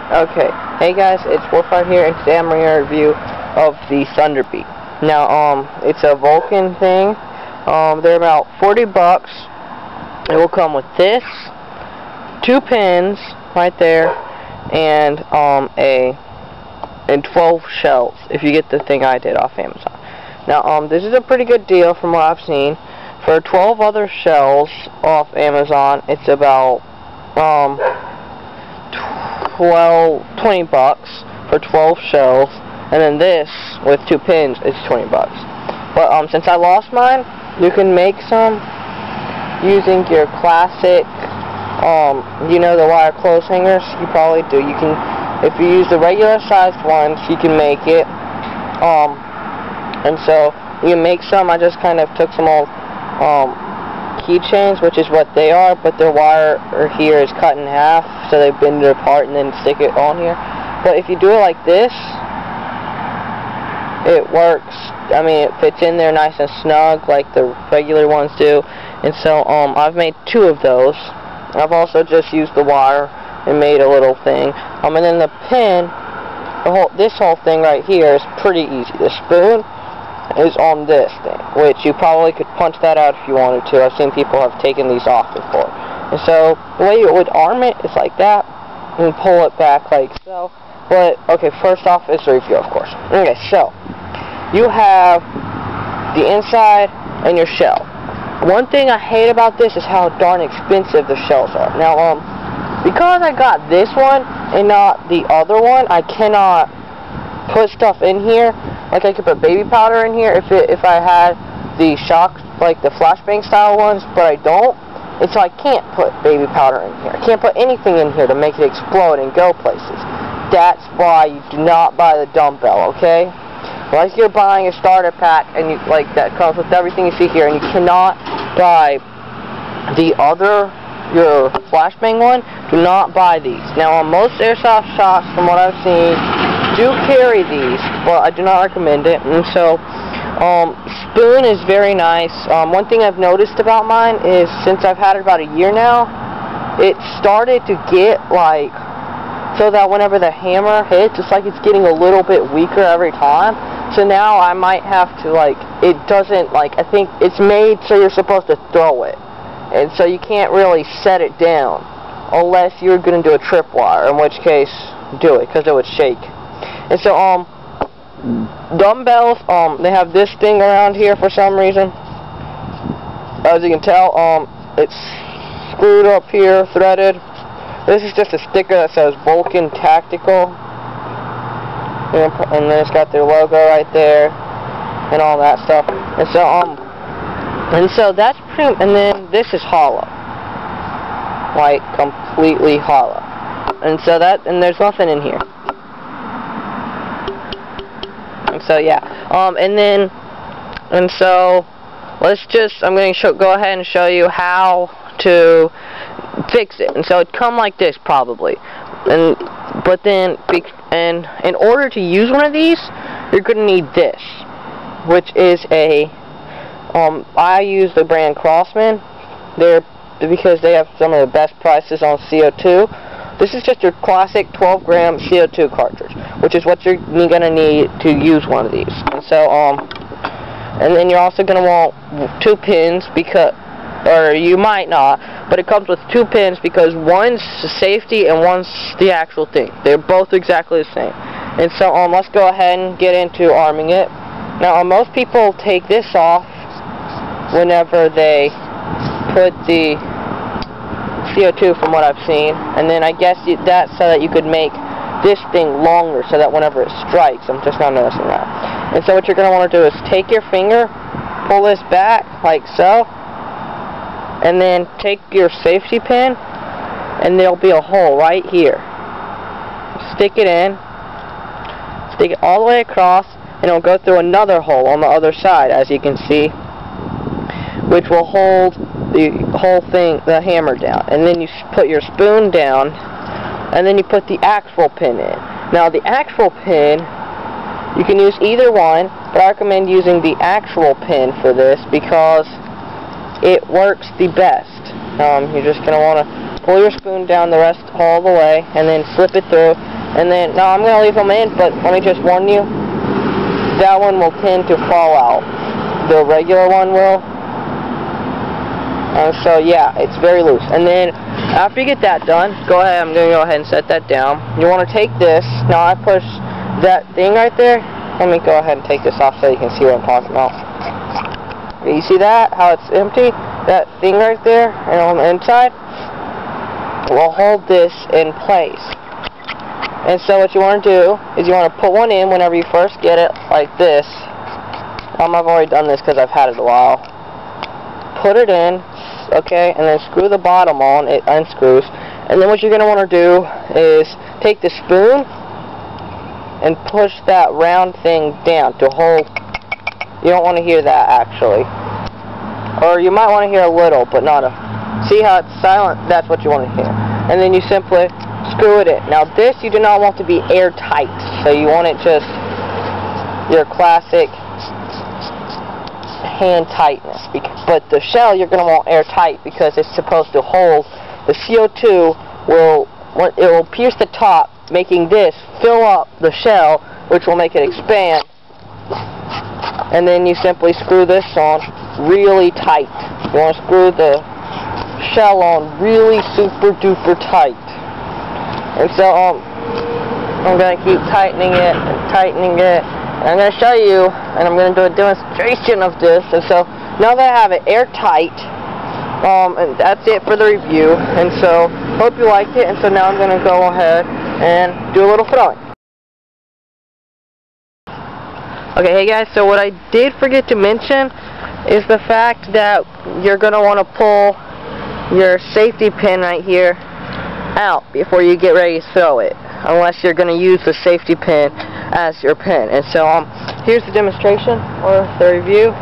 Okay, hey guys, it's Warfire here, and today I'm bringing a review of the Thunderbeat. Now, it's a Vulcan thing. They're about $40. It will come with this, 2 pins right there, and 12 shells if you get the thing I did off Amazon. Now, this is a pretty good deal from what I've seen. For 12 other shells off Amazon, it's about $20 for 12 shells, and then this with 2 pins is $20. But since I lost mine, you can make some using your classic, you know, the wire clothes hangers. You probably do. You can, if you use the regular sized ones, you can make it. And so you can make some. I just kind of took some old keychains, which is what they are, but their wire here is cut in half, so they bend it apart and then stick it on here. But if you do it like this, it works. I mean, it fits in there nice and snug like the regular ones do. And so I've made 2 of those. I've also just used the wire and made a little thing. And then the pin, this whole thing right here is pretty easy. The spoon is on this thing, which you probably could punch that out if you wanted to. I've seen people have taken these off before. And so the way you would arm it is like that, and pull it back like so. But okay, first off is the review, of course. Okay, so you have the inside and your shell. One thing I hate about this is how darn expensive the shells are. Now, because I got this one and not the other one, I cannot put stuff in here. Like I could put baby powder in here if I had the shock, like the flashbang style ones, but I don't. And so I can't put baby powder in here. I can't put anything in here to make it explode and go places. That's why you do not buy the dumbbell, okay? Unless you're buying a starter pack and you like that comes with everything you see here, and you cannot buy the other, your flashbang one. Do not buy these. Now, on most airsoft shops, from what I've seen, do carry these, but I do not recommend it. And so, spoon is very nice. One thing I've noticed about mine is since I've had it about a year now, it started to get like, so that whenever the hammer hits, it's like it's getting a little bit weaker every time. So now I might have to, like, it doesn't, like, I think it's made so you're supposed to throw it. And so you can't really set it down unless you're going to do a tripwire, in which case, do it, because it would shake. And so, dumbbells, they have this thing around here for some reason. As you can tell, it's screwed up here, threaded. This is just a sticker that says Vulcan Tactical. And then it's got their logo right there, and all that stuff. And so, that's pretty, and then this is hollow. Like, completely hollow. And so and there's nothing in here. And so, yeah. And so, I'm going to go ahead and show you how to fix it. And so it'd come like this probably. But then in order to use one of these, you're going to need this, which is I use the brand Crossman. Because they have some of the best prices on CO2. This is just your classic 12-gram CO2 cartridge, which is what you're going to need to use one of these. And so, and then you're also going to want 2 pins or you might not, but it comes with 2 pins because one's safety and one's the actual thing. They're both exactly the same. And so, let's go ahead and get into arming it. Now, most people take this off whenever they put the CO2 from what I've seen, and then I guess that's so that you could make this thing longer so that whenever it strikes, I'm just not noticing that. And so what you're going to want to do is take your finger, pull this back like so, and then take your safety pin, and there'll be a hole right here. Stick it in, stick it all the way across, and it'll go through another hole on the other side, as you can see, which will hold the whole thing, the hammer down. And then you put your spoon down, and then you put the actual pin in. Now the actual pin, you can use either one, but I recommend using the actual pin for this because it works the best. You're just going to want to pull your spoon down the rest all the way, and then slip it through, And then, now I'm going to leave them in, but let me just warn you, that one will tend to fall out. The regular one will. So yeah, it's very loose. And then, after you get that done, go ahead, I'm going to go ahead and set that down. You want to take this, now I push that thing right there. Let me go ahead and take this off so you can see what I'm talking about. You see that? How it's empty? That thing right there, and on the inside, will hold this in place. And so what you want to do is you want to put one in whenever you first get it, like this. I've already done this because I've had it a while. Put it in, okay, and then screw the bottom on. It unscrews. And then what you're going to want to do is take the spoon and push that round thing down to hold. You don't want to hear that, actually. Or you might want to hear a little, but not a... See how it's silent? That's what you want to hear. And then you simply screw it in. Now this you do not want to be airtight. So you want it just your classic hand tightness. But the shell you're going to want airtight because it's supposed to hold. The CO2 will pierce the top, making this fill up the shell, which will make it expand. And then you simply screw this on really tight. You want to screw the shell on really super duper tight. And so I'm going to keep tightening it and tightening it. And I'm going to show you, and I'm going to do a demonstration of this. And so now that I have it airtight, and that's it for the review. And so hope you liked it. And so now I'm going to go ahead and do a little throwing. Okay, hey guys, so what I did forget to mention is the fact that you're going to want to pull your safety pin right here out before you get ready to throw it, unless you're going to use the safety pin as your pin. And so here's the demonstration or the review.